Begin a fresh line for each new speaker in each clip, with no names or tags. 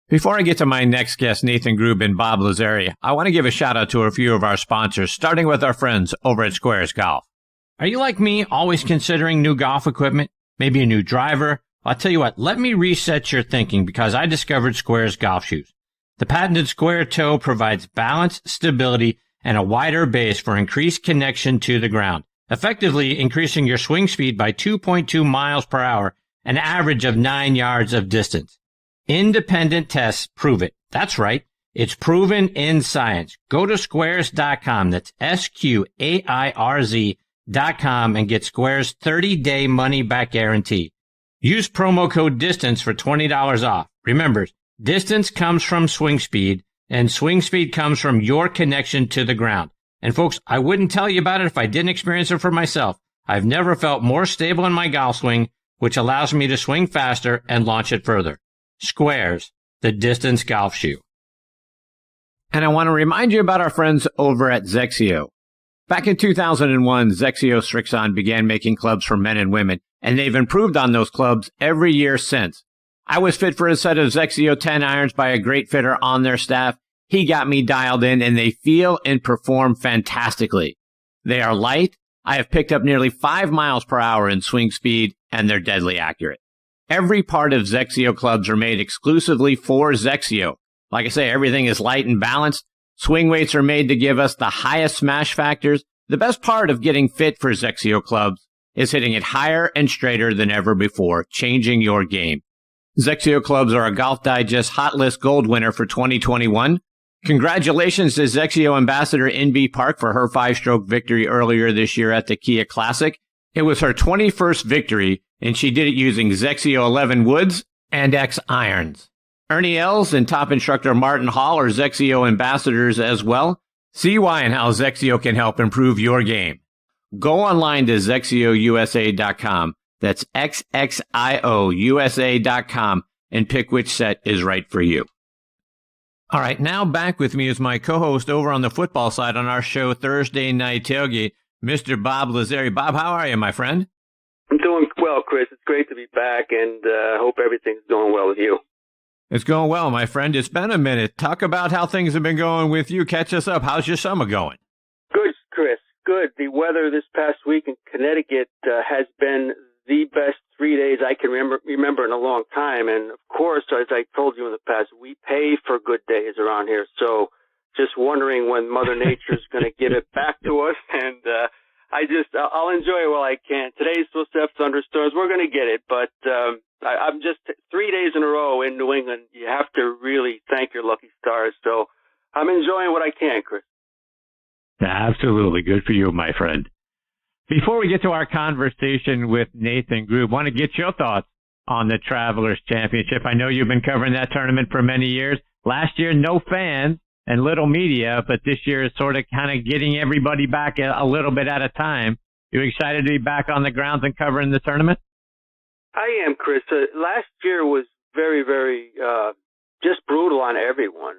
Before I get to my next guest, Nathan Grube and Bob Lazzari, I want to give a shout out to a few of our sponsors, starting with our friends over at Squares Golf. Are you like me, always considering new golf equipment? Maybe a new driver? I'll tell you what, let me reset your thinking because I discovered Squares golf shoes. The patented square toe provides balance, stability, and a wider base for increased connection to the ground, effectively increasing your swing speed by 2.2 miles per hour, an average of 9 yards of distance. Independent tests prove it. That's right. It's proven in science. Go to squares.com. That's SQAIRZ.com and get Squares 30-day money-back guarantee. Use promo code DISTANCE for $20 off. Remember, distance comes from swing speed, and swing speed comes from your connection to the ground. And folks, I wouldn't tell you about it if I didn't experience it for myself. I've never felt more stable in my golf swing, which allows me to swing faster and launch it further. Squares, the distance golf shoe. And I want to remind you about our friends over at Zexio. Back in 2001, Zexio Strixon began making clubs for men and women, and they've improved on those clubs every year since. I was fit for a set of Zexio 10 irons by a great fitter on their staff. He got me dialed in, and they feel and perform fantastically. They are light. I have picked up nearly 5 miles per hour in swing speed, and they're deadly accurate. Every part of Zexio clubs are made exclusively for Zexio. Like I say, everything is light and balanced. Swing weights are made to give us the highest smash factors. The best part of getting fit for Zexio clubs is hitting it higher and straighter than ever before, changing your game. Zexio clubs are a Golf Digest Hot List Gold winner for 2021. Congratulations to Zexio Ambassador NB Park for her 5-stroke victory earlier this year at the Kia Classic. It was her 21st victory, and she did it using Zexio 11 woods and X irons. Ernie Els and top instructor Martin Hall are Zexio ambassadors as well. See why and how Zexio can help improve your game. Go online to ZexioUSA.com. That's XXIOUSA.com and pick which set is right for you. All right, now back with me is my co-host over on the football side on our show Thursday Night Tailgate, Mr. Bob Lazzari. Bob, how are you, my friend?
I'm doing well, Chris. It's great to be back, and I hope everything's going well with you.
It's going well, my friend. It's been a minute. Talk about how things have been going with you. Catch us up. How's your summer going?
Good, Chris. Good. The weather this past week in Connecticut has been the best 3 days I can remember in a long time. And, of course, as I told you in the past, we pay for good days around here. So just wondering when Mother Nature's going to give it back to us. And I'll enjoy it while I can. Today's supposed to have thunderstorms. We're going to get it. But I'm just 3 days in a row in New England. You have to really thank your lucky stars. So I'm enjoying what I can, Chris.
Absolutely. Good for you, my friend. Before we get to our conversation with Nathan Grube, want to get your thoughts on the Travelers Championship. I know you've been covering that tournament for many years. Last year, no fans and little media, but this year is sort of kind of getting everybody back a little bit at a time. You excited to be back on the grounds and covering the tournament?
I am, Chris. Last year was very, very just brutal on everyone.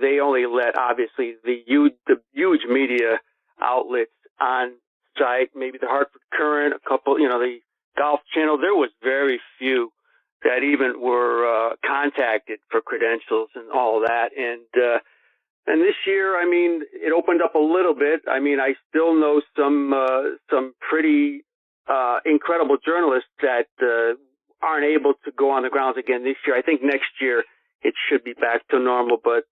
They only let, obviously, the huge media outlets on site, maybe the Hartford Courant, a couple, the Golf Channel. There was very few that even were contacted for credentials and all that. And this year, I mean, it opened up a little bit. I mean, I still know some pretty incredible journalists that aren't able to go on the grounds again this year. I think next year it should be back to normal, but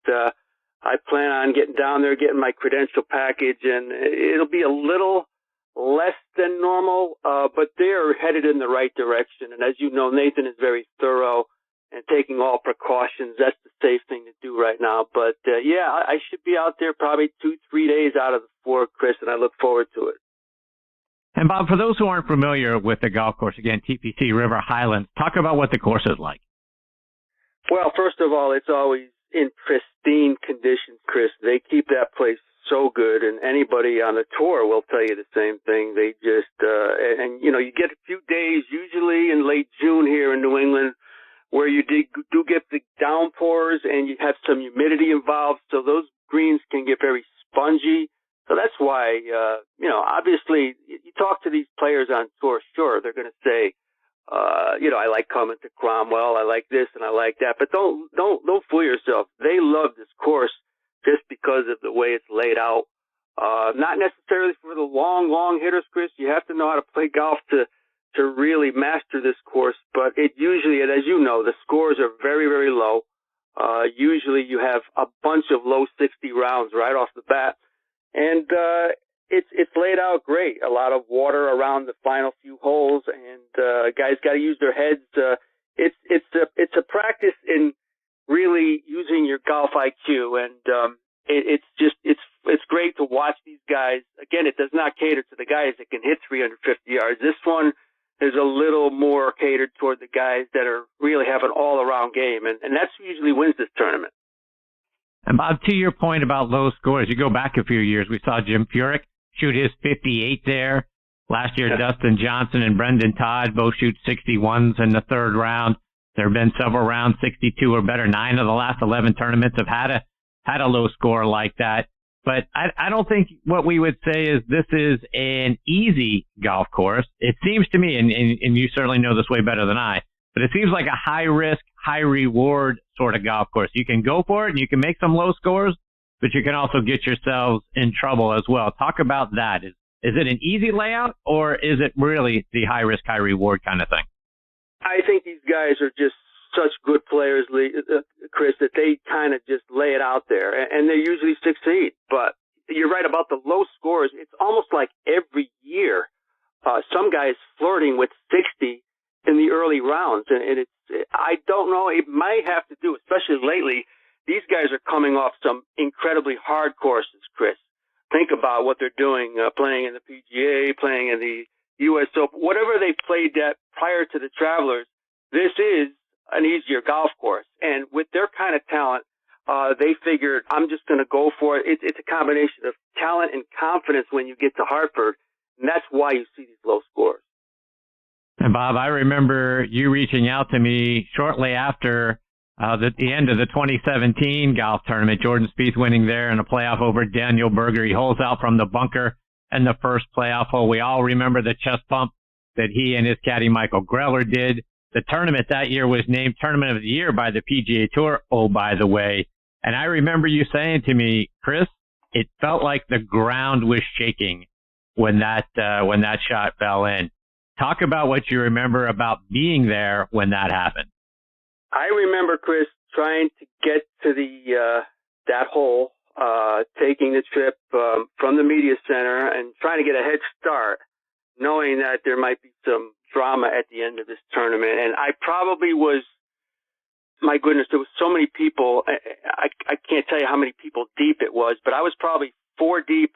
I plan on getting down there, getting my credential package, and it'll be a little less than normal, but they're headed in the right direction. And as you know, Nathan is very thorough and taking all precautions. That's the safe thing to do right now. But, yeah, I should be out there probably 2-3 days out of the 4, Chris, and I look forward to it.
And, Bob, for those who aren't familiar with the golf course, again, TPC River Highlands, talk about what the course is like.
Well, first of all, it's always in pristine conditions, Chris. They keep that place so good, and anybody on the tour will tell you the same thing. They just, you get a few days, usually in late June here in New England, where you do get the downpours and you have some humidity involved, so those greens can get very spongy. So that's why, obviously, you talk to these players on tour, sure, they're going to say, I like coming to Cromwell. I like this and I like that. But don't fool yourself. They love this course just because of the way it's laid out. Not necessarily for the long hitters, Chris. You have to know how to play golf to really master this course. But it usually, and as you know, the scores are very, very low. Usually you have a bunch of low 60 rounds right off the bat. And it's laid out great. A lot of water around the final few holes, and guys got to use their heads. It's a practice in really using your golf IQ, and it's great to watch these guys. Again, it does not cater to the guys that can hit 350 yards. This one is a little more catered toward the guys that are really have an all-around game, and that's who usually wins this tournament.
And Bob, to your point about low scores, you go back a few years, we saw Jim Furyk shoot his 58 there. Last year, Dustin Johnson and Brendan Todd both shoot 61s in the third round. There have been several rounds, 62 or better. 9 of the last 11 tournaments have had a low score like that. But I don't think what we would say is this is an easy golf course. It seems to me, and you certainly know this way better than I, but it seems like a high-risk, high-reward sort of golf course. You can go for it, and you can make some low scores, but you can also get yourselves in trouble as well. Talk about that. Is it an easy layout, or is it really the high-risk, high-reward kind of thing?
I think these guys are just such good players, Chris, that they kind of just lay it out there, and they usually succeed. But you're right about the low scores. It's almost like every year some guys flirting with 60 in the early rounds, and I don't know. It might have to do, especially lately, these guys are coming off some incredibly hard courses, Chris. Think about what they're doing, playing in the PGA, playing in the U.S. Open, whatever they played at prior to the Travelers. This is an easier golf course, and with their kind of talent, they figured, I'm just going to go for it. It's a combination of talent and confidence when you get to Hartford, and that's why you see these low scores.
And Bob, I remember you reaching out to me shortly after the end of the 2017 golf tournament, Jordan Spieth winning there in a playoff over Daniel Berger. He holes out from the bunker in the first playoff hole. We all remember the chest bump that he and his caddy Michael Greller did. The tournament that year was named Tournament of the Year by the PGA Tour, oh, by the way. And I remember you saying to me, Chris, it felt like the ground was shaking when that shot fell in. Talk about what you remember about being there when that happened.
I remember, Chris, trying to get to that hole, taking the trip from the media center and trying to get a head start, knowing that there might be some drama at the end of this tournament. And I probably was, my goodness, there was so many people. I can't tell you how many people deep it was, but I was probably 4 deep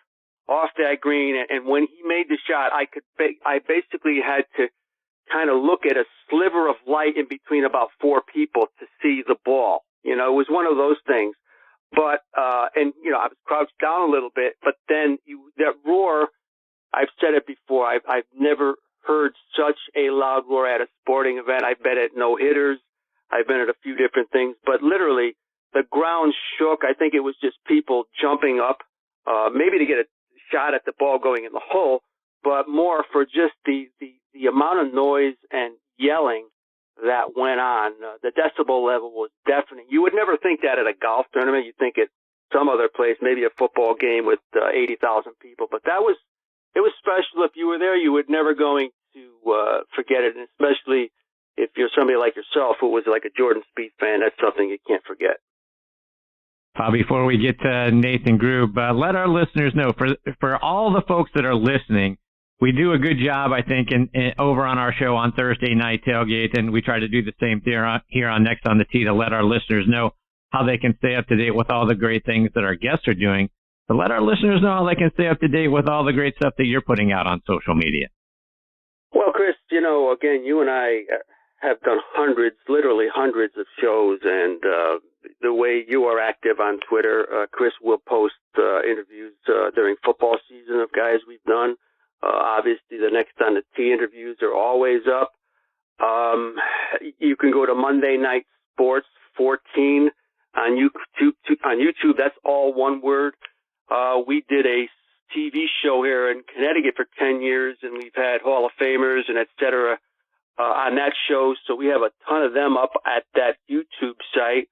off that green. And when he made the shot, I basically had to kind of look at a sliver of light in between about 4 people to see the ball. You know, it was one of those things. But, I was crouched down a little bit, but then that roar, I've said it before, I've never heard such a loud roar at a sporting event. I've been at no-hitters. I've been at a few different things, but literally the ground shook. I think it was just people jumping up, maybe to get a shot at the ball going in the hole, but more for just the amount of noise and yelling that went on. The decibel level was deafening. You would never think that at a golf tournament. You'd think at some other place, maybe a football game with 80,000 people, but it was special. If you were there, you were never going to forget it, and especially if you're somebody like yourself who was like a Jordan Spieth fan, that's something you can't forget.
Before we get to Nathan Grube, let our listeners know, for all the folks that are listening, we do a good job, I think, over on our show on Thursday Night Tailgate, and we try to do the same here on Next on the Tee to let our listeners know how they can stay up to date with all the great things that our guests are doing. But let our listeners know how they can stay up to date with all the great stuff that you're putting out on social media.
Well, Chris, again, you and I have done literally hundreds of shows, and the way you are active on Twitter, Chris will post interviews during football season of guys we've done. Obviously, the Next on the Tee interviews are always up. You can go to Monday Night Sports 14 on YouTube. That's all one word. We did a TV show here in Connecticut for 10 years, and we've had Hall of Famers and et cetera on that show. So we have a ton of them up at that YouTube site.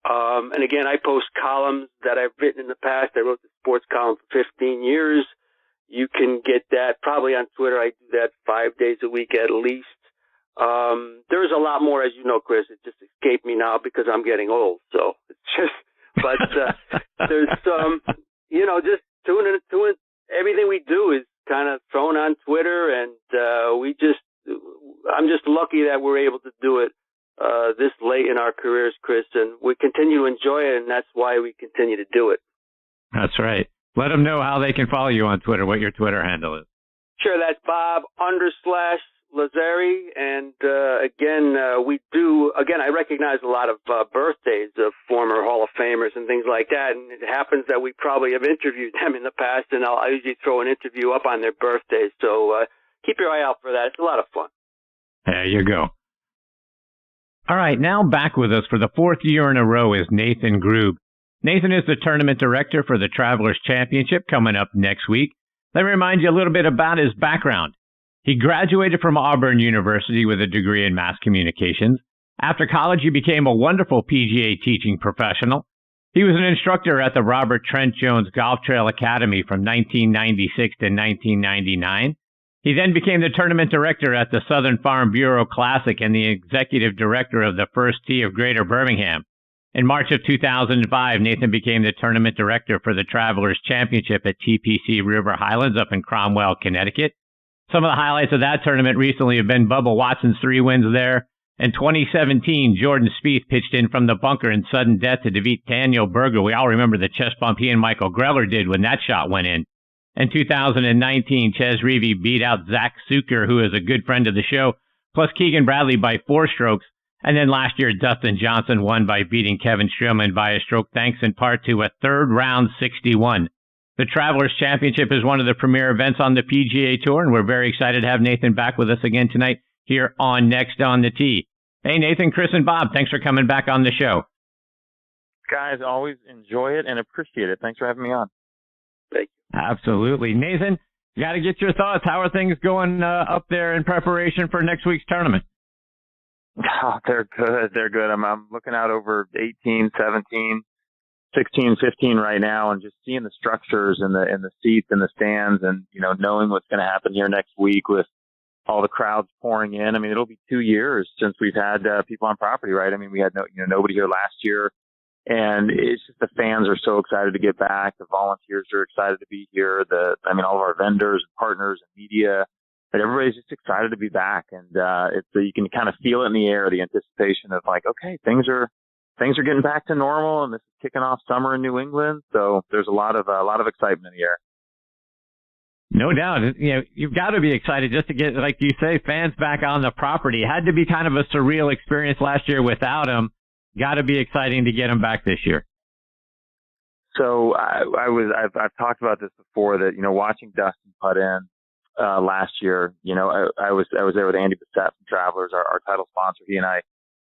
And again, I post columns that I've written in the past. I wrote the sports column for 15 years. You can get that probably on Twitter. I do that 5 days a week at least. There's a lot more, as you know, Chris. It just escaped me now because I'm getting old. So it's just, but there's just tune in. Everything we do is kind of thrown on Twitter, and I'm just lucky that we're able to do it this late in our careers, Chris, and we continue to enjoy it, and that's why we continue to do it. That's
right. Let them know how they can follow you on Twitter, what your Twitter handle is.
Sure, that's Bob_Lazzari, and I recognize a lot of birthdays of former Hall of Famers and things like that, and it happens that we probably have interviewed them in the past, and I usually throw an interview up on their birthdays, so keep your eye out for that. It's a lot of fun.
There you go. All right, now back with us for the fourth year in a row is Nathan Grube. Nathan is the tournament director for the Travelers Championship coming up next week. Let me remind you a little bit about his background. He graduated from Auburn University with a degree in mass communications. After college, he became a wonderful PGA teaching professional. He was an instructor at the Robert Trent Jones Golf Trail Academy from 1996 to 1999. He then became the tournament director at the Southern Farm Bureau Classic and the executive director of the First Tee of Greater Birmingham. In March of 2005, Nathan became the tournament director for the Travelers Championship at TPC River Highlands up in Cromwell, Connecticut. Some of the highlights of that tournament recently have been Bubba Watson's 3 wins there. In 2017, Jordan Spieth pitched in from the bunker in sudden death to defeat Daniel Berger. We all remember the chest bump he and Michael Greller did when that shot went in. In 2019, Ches Reavie beat out Zach Suker, who is a good friend of the show, plus Keegan Bradley by 4 strokes. And then last year, Dustin Johnson won by beating Kevin Streelman by a stroke, thanks in part to a third round 61. The Travelers Championship is one of the premier events on the PGA Tour, and we're very excited to have Nathan back with us again tonight here on Next on the Tee. Hey, Nathan, Chris, and Bob, thanks for coming back on the show.
Guys, always enjoy it and appreciate it. Thanks for having me on.
Thank you.
Absolutely. Nathan, you got to get your thoughts. How are things going up there in preparation for next week's tournament?
Oh, they're good. They're good. I'm looking out over 18, 17, 16, 15 right now, and just seeing the structures and the seats and the stands, and knowing what's going to happen here next week with all the crowds pouring in. I mean, it'll be 2 years since we've had people on property, right? I mean, we had nobody here last year, and it's just the fans are so excited to get back. The volunteers are excited to be here. All of our vendors and partners and media. But everybody's just excited to be back, and you can kind of feel it in the air, the anticipation of like, okay, things are getting back to normal, and this is kicking off summer in New England. So there's a lot of excitement in the air.
No doubt, you've got to be excited just to get, like you say, fans back on the property. It had to be kind of a surreal experience last year without them. Got to be exciting to get them back this year.
So I've talked about this before that watching Dustin putt in. Last year, I was there with Andy Bissett from Travelers, our title sponsor. He and I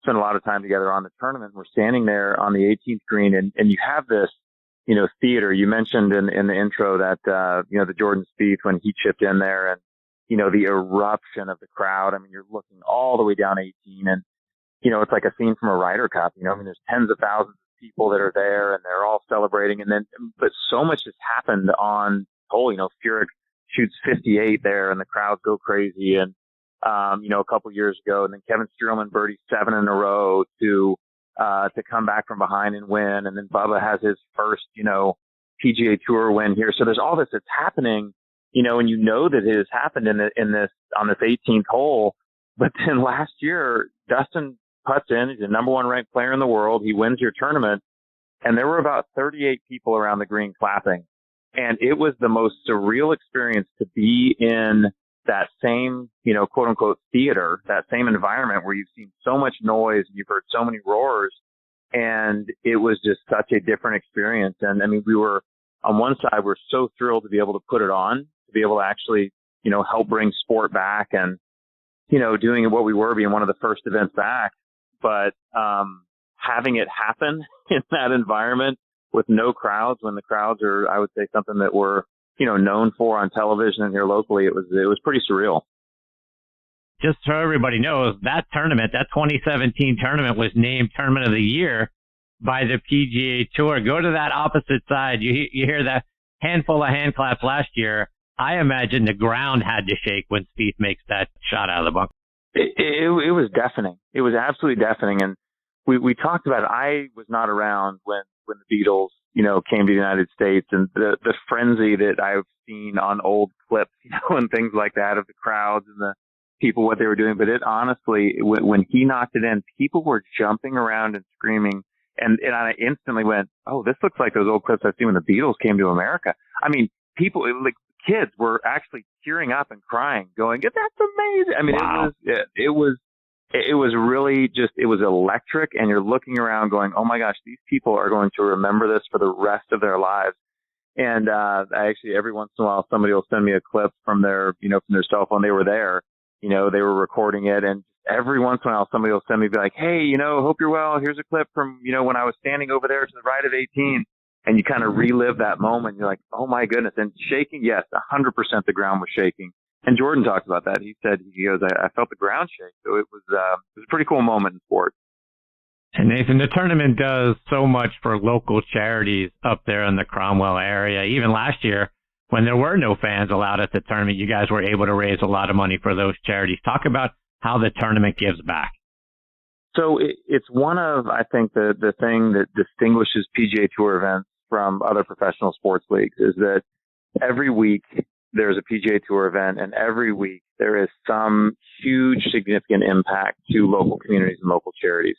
spent a lot of time together on the tournament. We're standing there on the 18th green, and you have this, theater. You mentioned in the intro that, the Jordan Spieth when he chipped in there, and, the eruption of the crowd. I mean, you're looking all the way down 18, and, it's like a scene from a Ryder Cup. There's tens of thousands of people that are there, and they're all celebrating. But so much has happened on hole. Furyk shoots 58 there, and the crowds go crazy. And, a couple years ago, and then Kevin Streelman birdied 7 in a row to come back from behind and win. And then Bubba has his first, PGA Tour win here. So there's all this that's happening, and that it has happened on this 18th hole. But then last year, Dustin putts in. He's the number 1 ranked player in the world. He wins your tournament, and there were about 38 people around the green clapping. And it was the most surreal experience to be in that same, quote unquote theater, that same environment where you've seen so much noise and you've heard so many roars. And it was just such a different experience. And we were on one side, we're so thrilled to be able to put it on, to be able to actually, help bring sport back and, doing what we were, being one of the first events back. But having it happen in that environment, with no crowds, when the crowds are, I would say, something that we're, known for on television and here locally, it was pretty surreal.
just so everybody knows, that tournament, that 2017 tournament, was named Tournament of the Year by the PGA Tour. Go to that opposite side. You hear that handful of hand claps last year. I imagine the ground had to shake when Spieth makes that shot out of the bunker.
It was deafening. It was absolutely deafening. And we talked about it. I was not around when the Beatles, came to the United States, and the frenzy that I've seen on old clips, and things like that of the crowds and the people, what they were doing. But it honestly, when he knocked it in, people were jumping around and screaming. And I instantly went, oh, this looks like those old clips I've seen when the Beatles came to America. I mean, people, like kids were actually tearing up and crying, going, that's amazing. I mean, wow. It was really just, it was electric. And you're looking around going, oh my gosh, these people are going to remember this for the rest of their lives. And I actually, every once in a while, somebody will send me a clip from their cell phone. They were there, they were recording it. And every once in a while, somebody will send me, be like, hey, hope you're well. Here's a clip from, when I was standing over there to the right of 18. And you kind of relive that moment. You're like, oh my goodness. And shaking, yes, 100% the ground was shaking. And Jordan talked about that. He said, I felt the ground shake. So it was a pretty cool moment in sport.
And Nathan, the tournament does so much for local charities up there in the Cromwell area. Even last year, when there were no fans allowed at the tournament, you guys were able to raise a lot of money for those charities. Talk about how the tournament gives back.
So it's one of, I think, the thing that distinguishes PGA Tour events from other professional sports leagues is that every week there's a PGA Tour event, and every week there is some huge, significant impact to local communities and local charities.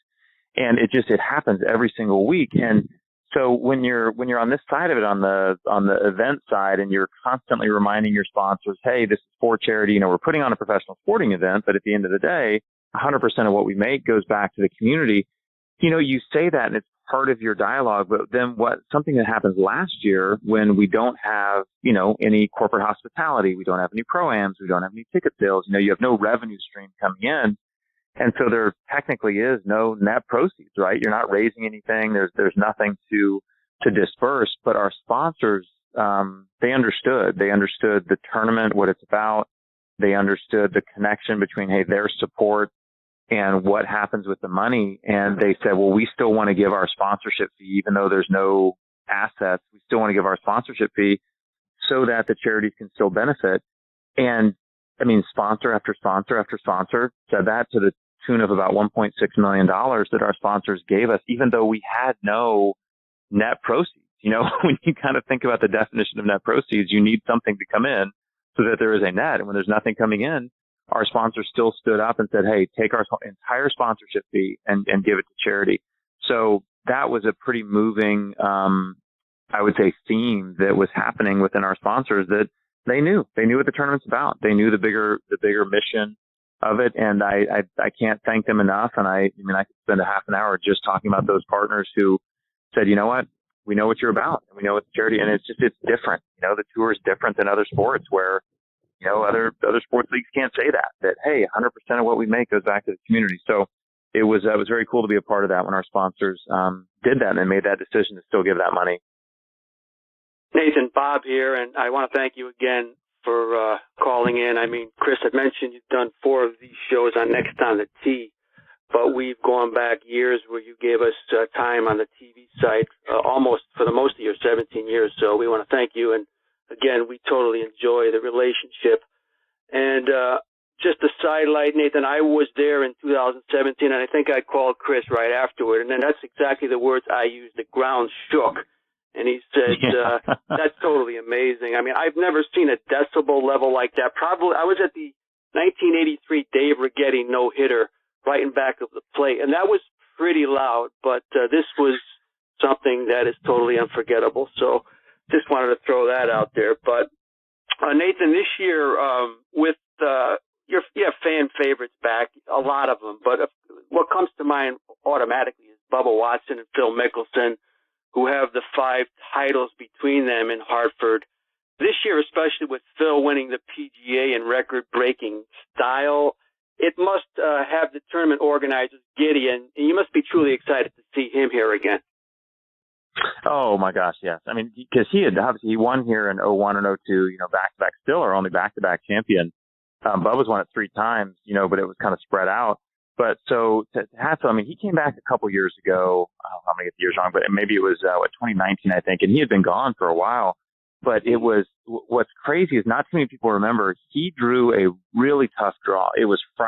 And it happens every single week. And so when you're on this side of it, on the event side, and you're constantly reminding your sponsors, hey, this is for charity, we're putting on a professional sporting event, but at the end of the day, 100% of what we make goes back to the community. You say that and it's part of your dialogue, but then something that happens last year when we don't have, any corporate hospitality, we don't have any pro-ams, we don't have any ticket sales, you have no revenue stream coming in. And so there technically is no net proceeds, right? You're not raising anything. There's nothing to disperse, but our sponsors, they understood the tournament, what it's about. They understood the connection between, hey, their support and what happens with the money. And they said, well, we still want to give our sponsorship fee, even though there's no assets. We still want to give our sponsorship fee so that the charities can still benefit. And I mean, sponsor after sponsor after sponsor said that, to the tune of about $1.6 million that our sponsors gave us, even though we had no net proceeds. When you kind of think about the definition of net proceeds, you need something to come in so that there is a net. And when there's nothing coming in, our sponsors still stood up and said, hey, take our entire sponsorship fee and give it to charity. So that was a pretty moving, I would say, theme that was happening within our sponsors, that they knew what the tournament's about. They knew the bigger mission of it. And I can't thank them enough. And I could spend a half an hour just talking about those partners who said, you know what, we know what you're about, and we know it's charity. And it's different. The tour is different than other sports where, other sports leagues can't say that, hey, 100% of what we make goes back to the community. So it was very cool to be a part of that when our sponsors did that and made that decision to still give that money.
Nathan, Bob here, and I want to thank you again for calling in. I mean, Chris had mentioned you've done 4 of these shows on Next on the Tee, but we've gone back years where you gave us time on the TV side, almost for the most of your 17 years. So we want to thank you. And again, we totally enjoy the relationship. And just a sidelight, Nathan, I was there in 2017, and I think I called Chris right afterward. And then that's exactly the words I used. The ground shook. And he said, that's totally amazing. I mean, I've never seen a decibel level like that. Probably, I was at the 1983 Dave Righetti no-hitter right in back of the plate, and that was pretty loud, but this was something that is totally unforgettable. So just wanted to throw that out there. But Nathan, this year, with you have fan favorites back, a lot of them, but what comes to mind automatically is Bubba Watson and Phil Mickelson, who have the 5 titles between them in Hartford. This year, especially with Phil winning the PGA in record-breaking style, it must have the tournament organizers giddy, and you must be truly excited to see him here again.
Oh my gosh, yes. I mean, because he won here in 01 and 02, back-to-back, still are only back-to-back champion. Bubba's won it 3 times, but it was kind of spread out. But so to have to, I mean, he came back a couple years ago. I don't know how many years wrong, but maybe it was 2019, I think, and he had been gone for a while. But it was, what's crazy is not too many people remember, he drew a really tough draw. It was it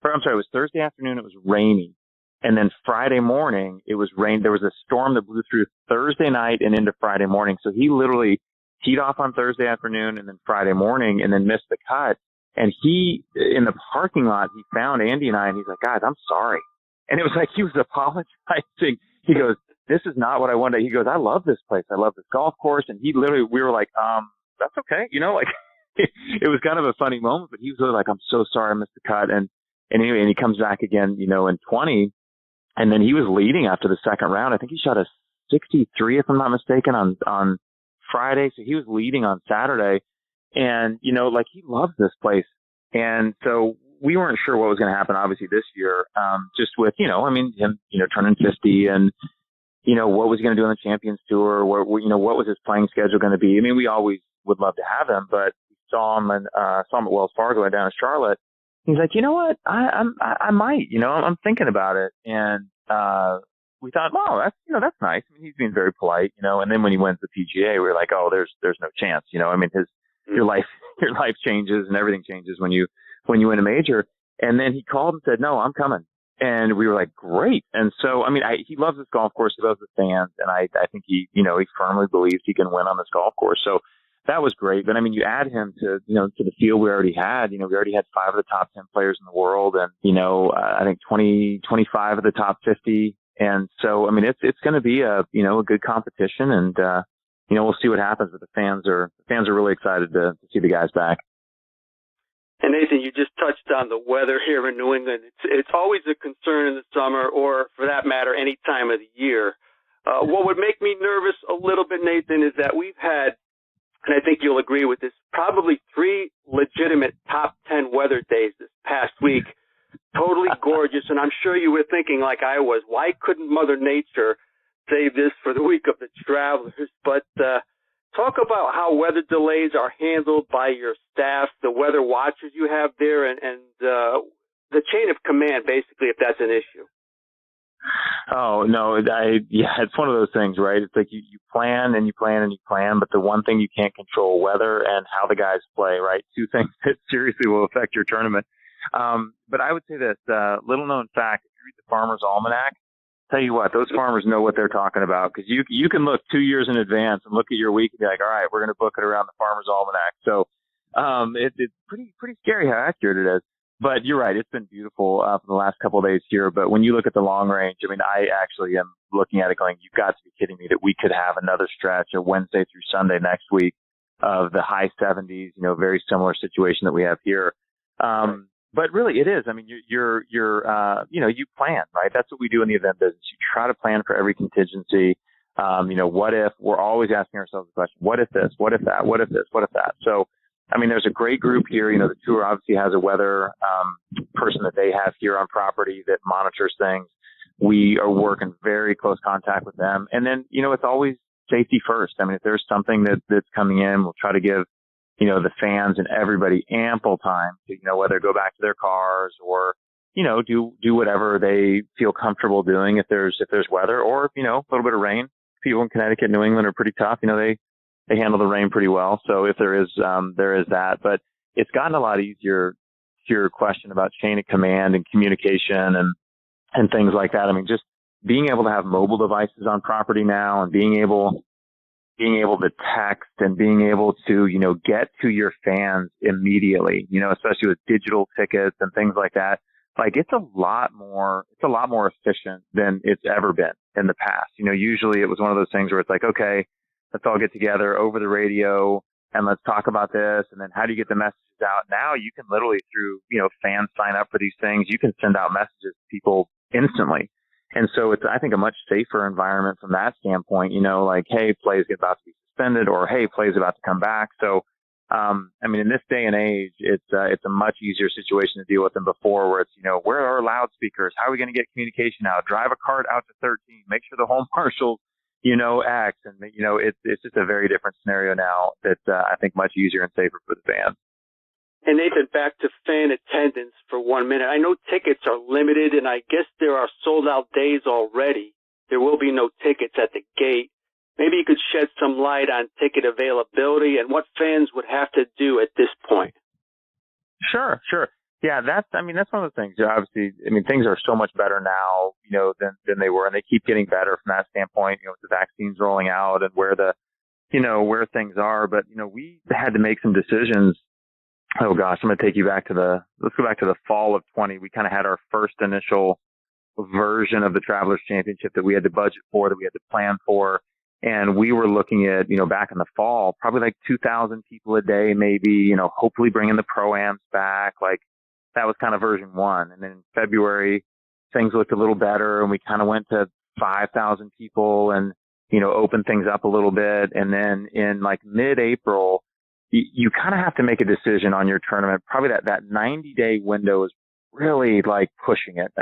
was Thursday afternoon, it was raining. And then Friday morning, it was rain. There was a storm that blew through Thursday night and into Friday morning. So he literally teed off on Thursday afternoon and then Friday morning and then missed the cut. And he, in the parking lot, he found Andy and I, and he's like, guys, I'm sorry. And it was like he was apologizing. He goes, this is not what I wanted. He goes, I love this place. I love this golf course. And he literally, we were like, that's okay. Like it was kind of a funny moment, but he was really like, I'm so sorry I missed the cut. And anyway, and he comes back again, in 20. And then he was leading after the second round. I think he shot a 63, if I'm not mistaken, on Friday. So he was leading on Saturday. And, like he loves this place. And so we weren't sure what was going to happen, obviously, this year, just with, him, turning 50 and, what was he going to do on the Champions Tour? What was his playing schedule going to be? I mean, we always would love to have him, but we saw him at Wells Fargo and down in Charlotte. He's like, you know what? I might, I'm thinking about it. And, we thought, oh, that's nice. I mean, he's being very polite, and then when he wins the PGA, we were like, oh, there's no chance, I mean, your life changes and everything changes when you win a major. And then he called and said, no, I'm coming. And we were like, great. And so, I mean, he loves this golf course. He loves the fans. And I think he firmly believes he can win on this golf course. So that was great. But I mean, you add him to the field we already had, we already had 5 of the top 10 players in the world and, I think 25 of the top 50. And so, I mean, it's going to be a good competition and, we'll see what happens, but the fans are really excited to see the guys back.
And Nathan, you just touched on the weather here in New England. It's always a concern in the summer, or for that matter, any time of the year. What would make me nervous a little bit, Nathan, is that we've had, and I think you'll agree with this, probably 3 legitimate top 10 weather days this past week. Totally gorgeous, and I'm sure you were thinking like I was, why couldn't Mother Nature save this for the week of the Travelers? But talk about how weather delays are handled by your staff, the weather watchers you have there, and the chain of command, basically, if that's an issue.
Oh, no, it's one of those things, right? It's like you plan and you plan and you plan, but the one thing you can't control, weather and how the guys play, right? 2 things that seriously will affect your tournament. But I would say this, little known fact, if you read the Farmer's Almanac, tell you what, those farmers know what they're talking about, because you can look 2 years in advance and look at your week and be like, all right, we're going to book it around the Farmer's Almanac. So it's pretty scary how accurate it is. But you're right, it's been beautiful for the last couple of days here. But when you look at the long range, I mean, I actually am looking at it going, you've got to be kidding me that we could have another stretch of Wednesday through Sunday next week of the high 70s, very similar situation that we have here. But really it is. I mean, you're you plan, right? That's what we do in the event business. You try to plan for every contingency. What if? We're always asking ourselves the question, what if this? What if that? What if this? What if that? So, I mean, there's a great group here. The tour obviously has a weather person that they have here on property that monitors things. We are working very close contact with them. And then, it's always safety first. I mean, if there's something that's coming in, we'll try to give the fans and everybody ample time to, whether go back to their cars or, do whatever they feel comfortable doing if there's weather or, a little bit of rain. People in Connecticut, New England are pretty tough. They handle the rain pretty well. So if there is that, but it's gotten a lot easier to your question about chain of command and communication and things like that. I mean, just being able to have mobile devices on property now and being able to text and being able to, get to your fans immediately, especially with digital tickets and things like that. Like it's a lot more efficient than it's ever been in the past. Usually it was one of those things where it's like, okay, let's all get together over the radio and let's talk about this. And then how do you get the messages out? Now you can literally through, fans sign up for these things. You can send out messages to people instantly. And so it's, I think, a much safer environment from that standpoint, like, hey, play is about to be suspended or, hey, play is about to come back. So, I mean, in this day and age, it's a much easier situation to deal with than before where it's, where are our loudspeakers? How are we going to get communication out? Drive a cart out to 13, make sure the home marshals, acts. And, it's just a very different scenario now that's, I think, much easier and safer for the fans.
And Nathan, back to fan attendance for 1 minute. I know tickets are limited, and I guess there are sold-out days already. There will be no tickets at the gate. Maybe you could shed some light on ticket availability and what fans would have to do at this point.
Sure. Yeah, that's one of the things. Obviously, things are so much better now, than they were, and they keep getting better from that standpoint, with the vaccines rolling out and where where things are. But, we had to make some decisions. Oh gosh, I'm going to take you let's go back to the fall of 20. We kind of had our first initial version of the Travelers Championship that we had to budget for, that we had to plan for. And we were looking at, back in the fall, probably like 2,000 people a day, maybe, hopefully bringing the pro-ams back. Like that was kind of version 1. And then in February, things looked a little better and we kind of went to 5,000 people and, opened things up a little bit. And then in like mid-April, you kind of have to make a decision on your tournament. Probably that 90-day window is really like pushing it.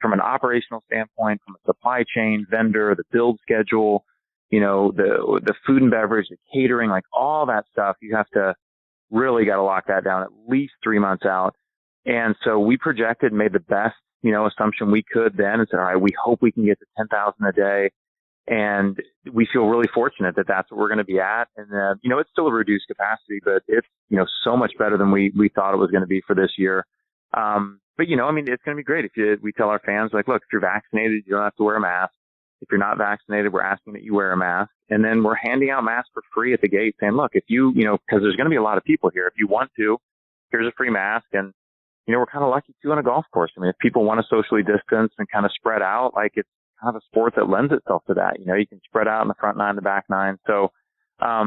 From an operational standpoint, from a supply chain, vendor, the build schedule, the food and beverage, the catering, like all that stuff, you have to really got to lock that down at least 3 months out. And so we projected, made the best, assumption we could then and said, all right, we hope we can get to 10,000 a day. And we feel really fortunate that that's what we're going to be at. And it's still a reduced capacity, but it's, so much better than we thought it was going to be for this year. But it's going to be great. We tell our fans, like, look, if you're vaccinated, you don't have to wear a mask. If you're not vaccinated, we're asking that you wear a mask. And then we're handing out masks for free at the gate saying, look, if you, because there's going to be a lot of people here. If you want to, here's a free mask. And, we're kind of lucky too on a golf course. If people want to socially distance and kind of spread out, like it's kind of a sport that lends itself to that. You can spread out in the front 9, the back 9. So, I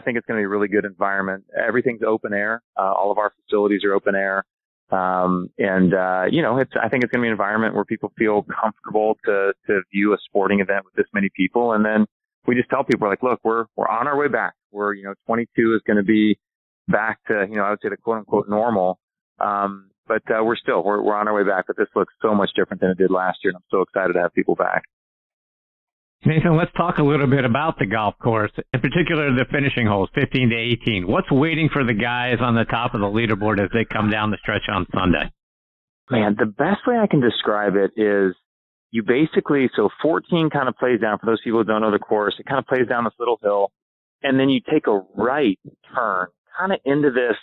think it's going to be a really good environment. Everything's open air. All of our facilities are open air. I think it's going to be an environment where people feel comfortable to view a sporting event with this many people. And then we just tell people, like, look, we're on our way back. 22 is going to be back to, I would say the quote unquote normal. But we're on our way back, but this looks so much different than it did last year. And I'm so excited to have people back.
Nathan, let's talk a little bit about the golf course, in particular the finishing holes, 15 to 18. What's waiting for the guys on the top of the leaderboard as they come down the stretch on Sunday?
Man, the best way I can describe it is you basically, so 14 kind of plays down, for those people who don't know the course, it kind of plays down this little hill, and then you take a right turn kind of into this,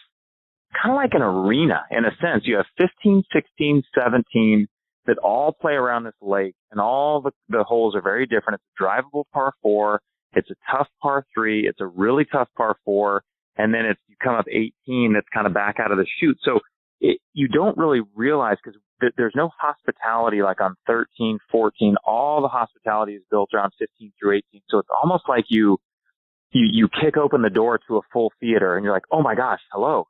kind of like an arena in a sense. You have 15, 16, 17 that all play around this lake, and all the holes are very different. It's a drivable par 4. It's a tough par 3. It's a really tough par 4. And then you come up 18 that's kind of back out of the chute. So you don't really realize, because there's no hospitality like on 13, 14. All the hospitality is built around 15 through 18. So it's almost like you kick open the door to a full theater and you're like, oh my gosh, hello.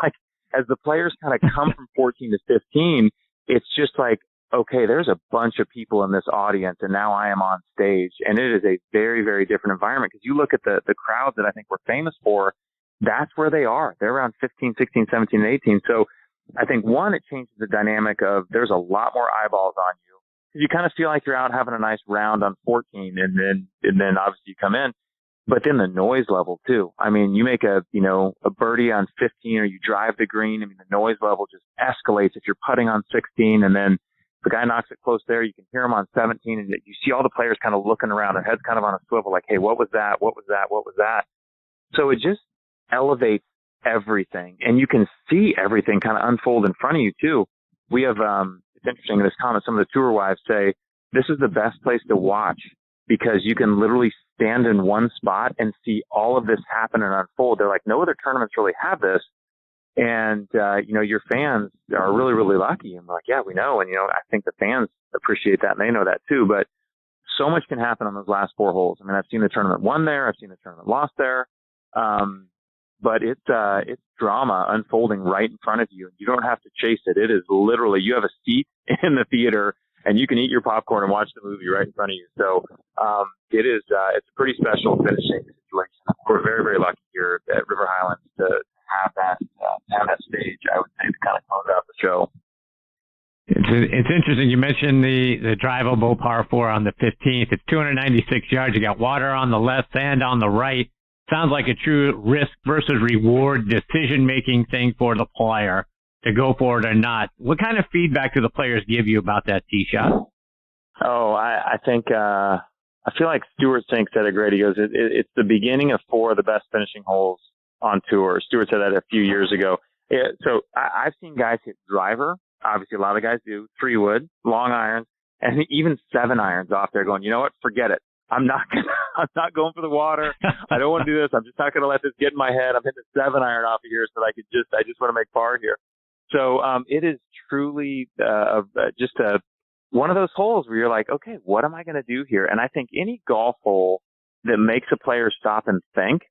Like as the players kind of come from 14 to 15, it's just like, okay, there's a bunch of people in this audience and now I am on stage. And it is a very, very different environment, because you look at the crowds that I think we're famous for, that's where they are. They're around 15, 16, 17, and 18. So I think, one, it changes the dynamic of there's a lot more eyeballs on you, because you kind of feel like you're out having a nice round on 14 and then obviously you come in. But then the noise level too. You make a birdie on 15 or you drive the green. The noise level just escalates if you're putting on 16, and then the guy knocks it close there. You can hear him on 17, and you see all the players kind of looking around, their heads kind of on a swivel, like, hey, what was that? What was that? What was that? So it just elevates everything, and you can see everything kind of unfold in front of you too. We have, it's interesting in this comment, some of the tour wives say, this is the best place to watch, because you can literally stand in one spot and see all of this happen and unfold. They're like, no other tournaments really have this. And, your fans are really, really lucky. And we're like, yeah, we know. And, I think the fans appreciate that, and they know that too. But so much can happen on those last 4 holes. I've seen the tournament won there. I've seen the tournament lost there. But it's drama unfolding right in front of you. You don't have to chase it. It is literally, you have a seat in the theater and you can eat your popcorn and watch the movie right in front of you. So, it's a pretty special finishing situation. We're very, very lucky here at River Highlands to have that stage, I would say, to kind of close out the show.
It's interesting. You mentioned the drivable par 4 on the 15th. It's 296 yards. You got water on the left, sand on the right. sounds like a true risk versus reward decision-making thing for the player to go for it or not. What kind of feedback do the players give you about that tee shot?
Oh, I think I feel like Stuart Sink said it great. He goes, it's the beginning of 4 of the best finishing holes on tour. Stuart said that a few years ago. Yeah, so I've seen guys hit driver. Obviously, a lot of guys do 3-wood, long irons, and even 7 irons off there going, you know what? Forget it. I'm not going for the water. I don't want to do this. I'm just not going to let this get in my head. I'm hitting a 7 iron off of here so that I just want to make par here. So it is truly just one of those holes where you're like, okay, what am I going to do here? And I think any golf hole that makes a player stop and think,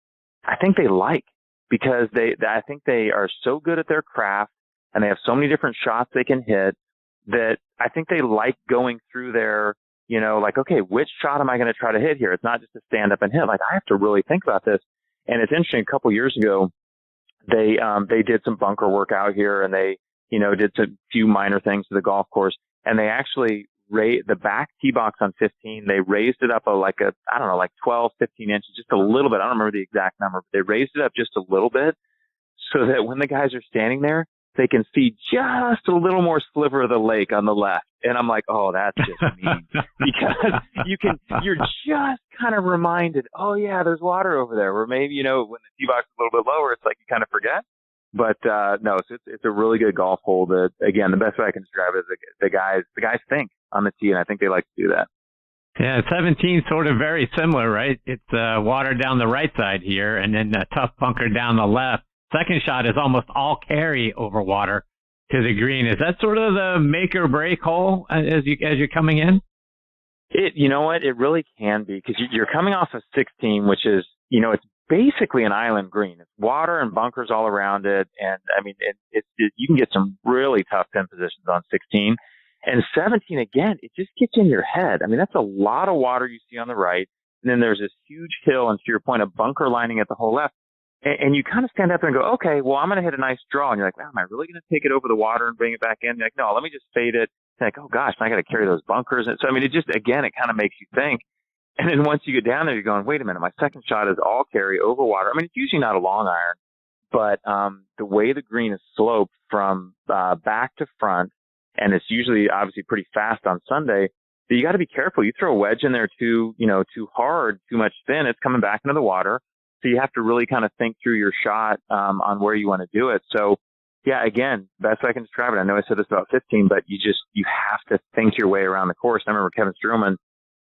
I think they like, because I think they are so good at their craft and they have so many different shots they can hit that I think they like going through their, like, okay, which shot am I going to try to hit here? It's not just to stand up and hit. Like, I have to really think about this. And it's interesting, a couple years ago, they did some bunker work out here, and they, did a few minor things to the golf course. And they actually the back tee box on 15, they raised it up like 12, 15 inches, just a little bit. I don't remember the exact number, but they raised it up just a little bit so that when the guys are standing there, they can see just a little more sliver of the lake on the left. And I'm like, oh, that's just mean. Because you're just kind of reminded, oh yeah, there's water over there, where maybe, when the tee box is a little bit lower, it's like you kind of forget. But no, so it's a really good golf hole that, again, the best way I can describe it is the guys think on the tee, and I think they like to do that.
Yeah, 17 sort of very similar, right? It's water down the right side here, and then a tough bunker down the left. Second shot is almost all carry over water to the green. Is that sort of the make or break hole as you're coming in?
You know what? It really can be, because you're coming off of 16, which is, it's basically an island green. It's water and bunkers all around it. And I mean, you can get some really tough pin positions on 16. And 17, again, it just gets in your head. I mean, that's a lot of water you see on the right. And then there's this huge hill, and to your point, a bunker lining at the whole left. And you kind of stand up there and go, okay, well, I'm going to hit a nice draw. And you're like, wow, am I really going to take it over the water and bring it back in? You're like, no, let me just fade it. And like, oh gosh, I got to carry those bunkers. And so, I mean, it kind of makes you think. And then once you get down there, you're going, wait a minute, my second shot is all carry over water. I mean, it's usually not a long iron, but the way the green is sloped from back to front, and it's usually obviously pretty fast on Sunday, that you got to be careful. You throw a wedge in there too hard, too much spin, it's coming back into the water. So you have to really kind of think through your shot on where you want to do it. So, yeah, again, best way I can describe it. I know I said this about 15, but you have to think your way around the course. I remember Kevin Struman,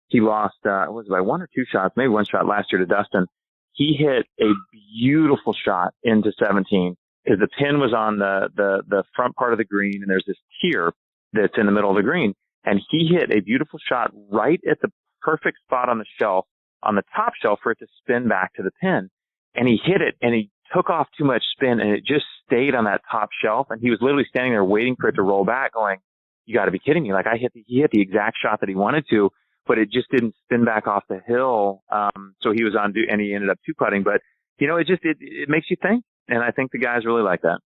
he lost, was it by 1 or 2 shots, maybe 1 shot last year to Dustin. He hit a beautiful shot into 17 because the pin was on the front part of the green, and there's this tier that's in the middle of the green. And he hit a beautiful shot right at the perfect spot on the shelf, on the top shelf, for it to spin back to the pin. And he hit it, and he took off too much spin, and it just stayed on that top shelf. And he was literally standing there waiting for it to roll back, going, you got to be kidding me. Like, he hit the exact shot that he wanted to, but it just didn't spin back off the hill. So he was and he ended up 2-putting. But, it makes you think. And I think the guys really like that.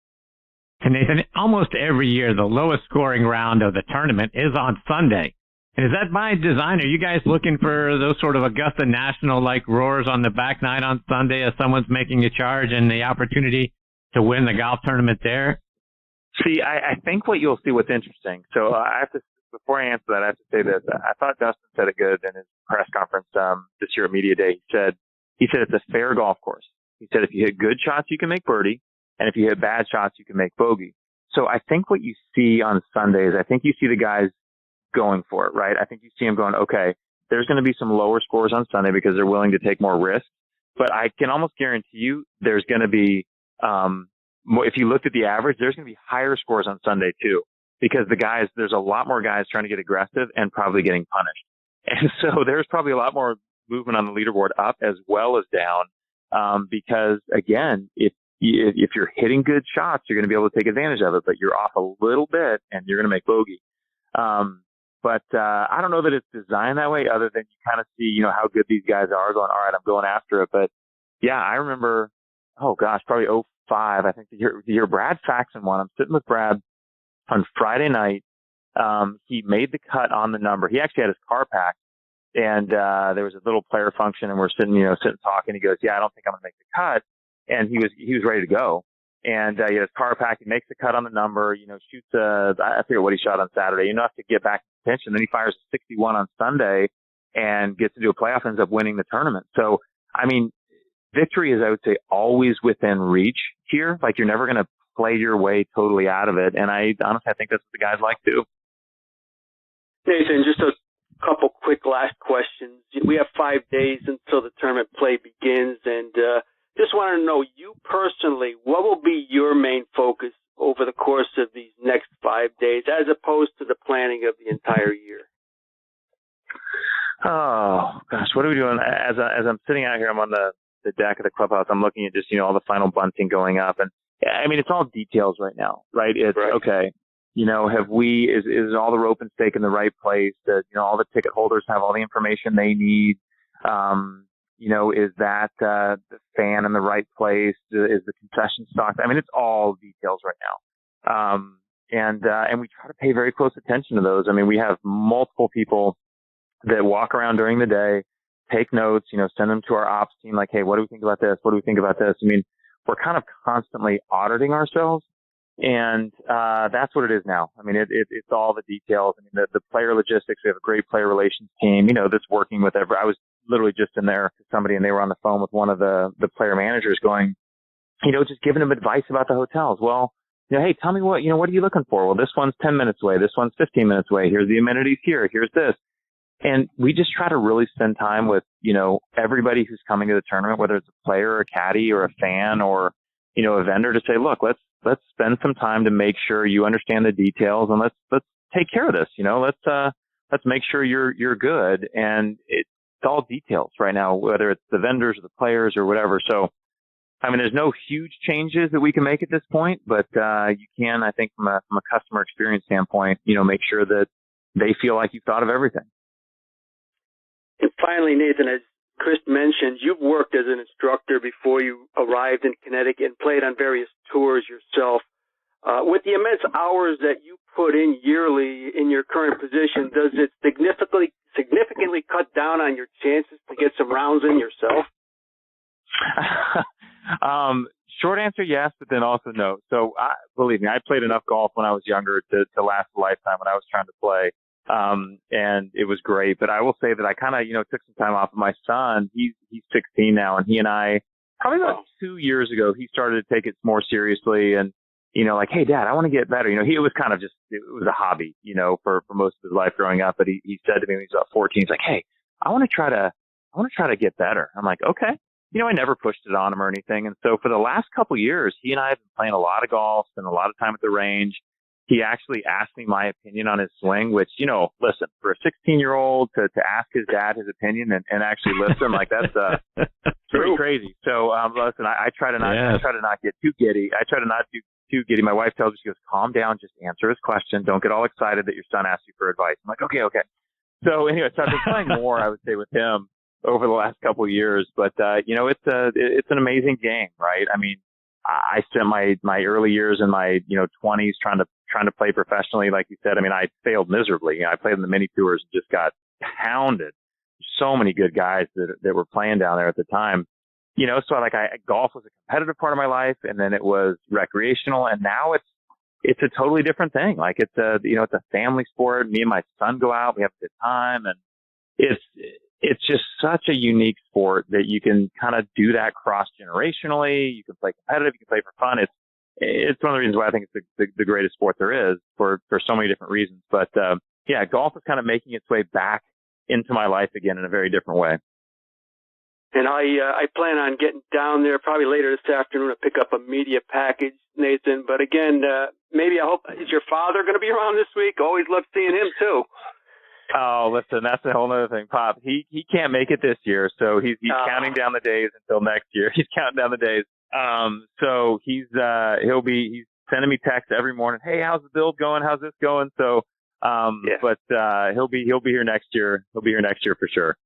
And Nathan, almost every year, the lowest scoring round of the tournament is on Sunday. And is that by design? Are you guys looking for those sort of Augusta National-like roars on the back nine on Sunday as someone's making a charge and the opportunity to win the golf tournament there?
See, I think what's interesting. So I have to, before I answer that, I have to say this. I thought Dustin said it good in his press conference this year at Media Day. He said it's a fair golf course. He said if you hit good shots, you can make birdie. And if you hit bad shots, you can make bogey. So I think what you see on Sundays, I think you see the guys going for it, right? I think you see them going, okay, there's going to be some lower scores on Sunday because they're willing to take more risks. But I can almost guarantee you there's going to be, if you looked at the average, there's going to be higher scores on Sunday too, because there's a lot more guys trying to get aggressive and probably getting punished. And so there's probably a lot more movement on the leaderboard up as well as down, because again, if you're hitting good shots, you're going to be able to take advantage of it, but you're off a little bit and you're going to make bogey. But I don't know that it's designed that way, other than you kind of see, how good these guys are going, all right, I'm going after it. But yeah, I remember, probably 05, I think the year Brad Faxon won. I'm sitting with Brad on Friday night. He made the cut on the number. He actually had his car packed, and there was a little player function, and we're sitting talking. He goes, "Yeah, I don't think I'm going to make the cut," and he was ready to go. And he had his car packed. He makes the cut on the number. Shoots I forget what he shot on Saturday. Enough to get back in contention. Then he fires a 61 on Sunday, and gets into a playoff. Ends up winning the tournament. So, I mean, victory is, I would say, always within reach here. Like, you're never going to play your way totally out of it. And I think that's what the guys like to.
Nathan, just a couple quick last questions. We have 5 days until the tournament play begins, and just want to know, you personally, what will be your main focus over the course of these next 5 days, as opposed to the planning of the entire year?
Oh gosh, what are we doing? As I'm sitting out here, I'm on the deck of the clubhouse. I'm looking at just all the final bunting going up, and I mean, it's all details right now, right? It's right. Okay. Is all the rope and stake in the right place? That, all the ticket holders have all the information they need? Is that the fan in the right place? Is the concession stocked? I mean, it's all details right now. And we try to pay very close attention to those. I mean, we have multiple people that walk around during the day, take notes, send them to our ops team. Like, hey, what do we think about this? What do we think about this? I mean, we're kind of constantly auditing ourselves. And that's what it is now. I mean, it's all the details. I mean, the player logistics. We have a great player relations team, that's working with I was literally just in there with somebody, and they were on the phone with one of the player managers going, just giving them advice about the hotels. Well, hey, tell me what are you looking for? Well, this one's 10 minutes away. This one's 15 minutes away. Here's the amenities here. Here's this. And we just try to really spend time with, everybody who's coming to the tournament, whether it's a player or a caddy or a fan or, a vendor, to say, look, let's spend some time to make sure you understand the details, and let's take care of this. Let's make sure you're good. And it's all details right now, whether it's the vendors or the players or whatever. So, I mean, there's no huge changes that we can make at this point, but you can, I think, from a customer experience standpoint, make sure that they feel like you've thought of everything.
And finally, Nathan, as Chris mentioned, you've worked as an instructor before you arrived in Connecticut and played on various tours yourself. With the immense hours that you put in yearly in your current position, does it significantly cut down on your chances to get some rounds in yourself?
Short answer, yes, but then also no. So believe me, I played enough golf when I was younger to last a lifetime when I was trying to play. And it was great, but I will say that I kind of, took some time off of my son. He's 16 now, and he and I, probably about 2 years ago, he started to take it more seriously, and, like, hey, Dad, I want to get better. He was kind of just, it was a hobby, for most of his life growing up. But he said to me when he was about 14, he's like, hey, I want to try to get better. I'm like, okay. I never pushed it on him or anything. And so for the last couple of years, he and I have been playing a lot of golf, spent a lot of time at the range. He actually asked me my opinion on his swing, which, listen, for a 16-year-old to ask his dad his opinion and actually listen, like, that's pretty crazy. So, listen, I try to not get too giddy. I try to not do too giddy. My wife tells me, she goes, calm down, just answer his question. Don't get all excited that your son asked you for advice. I'm like, okay. So anyway, so I've been playing more, I would say, with him over the last couple of years. But, it's an amazing game, right? I mean, I spent my early years in my 20s trying to play professionally, like you said. I mean, I failed miserably. I played in the mini tours and just got pounded. So many good guys that were playing down there at the time. So golf was a competitive part of my life, and then it was recreational, and now it's a totally different thing. Like, it's a family sport. Me and my son go out, we have a good time, and it's just such a unique sport that you can kind of do that cross-generationally. You can play competitive. You can play for fun. It's one of the reasons why I think it's the greatest sport there is for so many different reasons. But, golf is kind of making its way back into my life again in a very different way.
And I plan on getting down there probably later this afternoon to pick up a media package, Nathan. But again, maybe is your father going to be around this week? Always love seeing him too.
Oh, listen, that's a whole other thing, Pop. He can't make it this year, so he's counting down the days until next year. He's counting down the days. So he's sending me texts every morning. Hey, how's the build going? How's this going? So, but he'll be here next year. He'll be here next year for sure.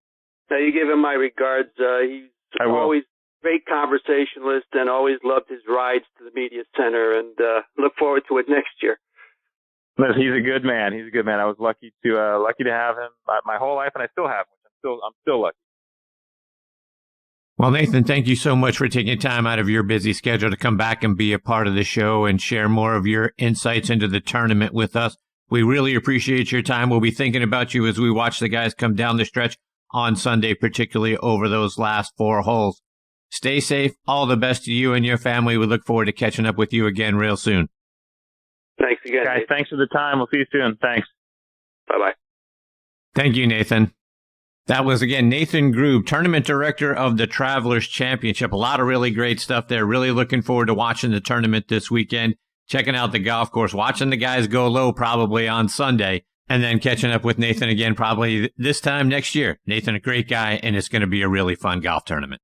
Now, you give him my regards. He's always great conversationalist and always loved his rides to the media center, and look forward to it next year.
He's a good man. I was lucky to have him my whole life, and I still have him, which I'm I'm still lucky.
Well, Nathan, thank you so much for taking time out of your busy schedule to come back and be a part of the show and share more of your insights into the tournament with us. We really appreciate your time. We'll be thinking about you as we watch the guys come down the stretch on Sunday, particularly over those last 4 holes. Stay safe. All the best to you and your family. We look forward to catching up with you again real soon.
Thanks again,
guys.
Nathan.
Thanks for the time. We'll see you soon. Thanks.
Bye-bye.
Thank you, Nathan. That was, again, Nathan Grube, Tournament Director of the Travelers Championship. A lot of really great stuff there. Really looking forward to watching the tournament this weekend, checking out the golf course, watching the guys go low probably on Sunday, and then catching up with Nathan again probably this time next year. Nathan, a great guy, and it's going to be a really fun golf tournament.